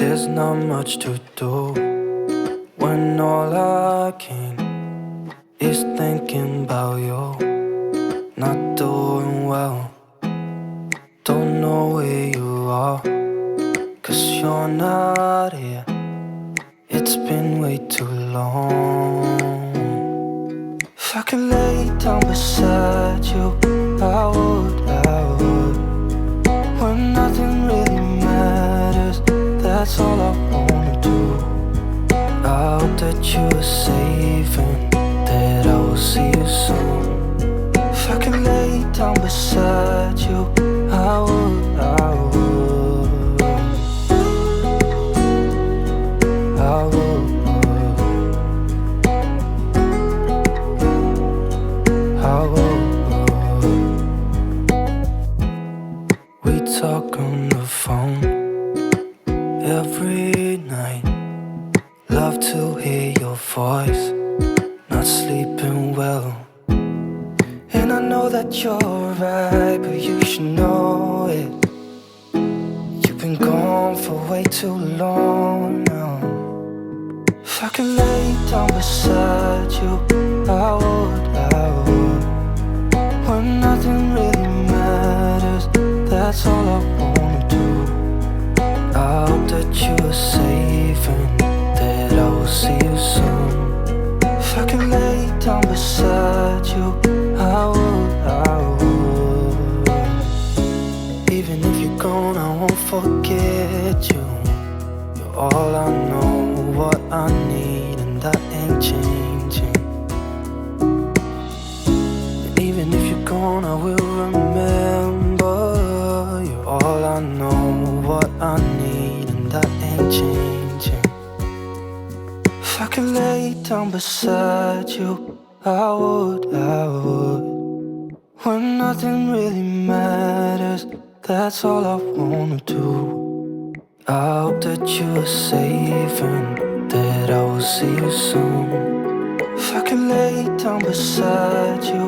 There's not much to do when all I can is thinking about you. Not doing well, don't know where you are, 'cause you're not here. It's been way too long. If I could lay down beside you, I would, when nothing really matters, that's all I wanna do. I hope that you are safe and that I will see you soon. If I could lay down beside you, I would, I would, I would, I would. We talk on the phone every night. Love to hear your voice. Not sleeping well, and I know that you're right, but you should know it. You've been gone for way too long now. If I could lay down beside you, I would, when nothing really matters, that's all I wanna do. I hope that you are safe and that I will see you soon. If I could lay down beside you, I would, even if you're gone, I won't forget you. You're all I know, what I need, and that ain't changing. And even if you're gone, I will remember. You're all I know, what I need, and that ain't changing. If I could lay down beside you, I would, when nothing really matters, that's all I wanna do. I hope that you are safe and that I will see you soon. If I could lay down beside you,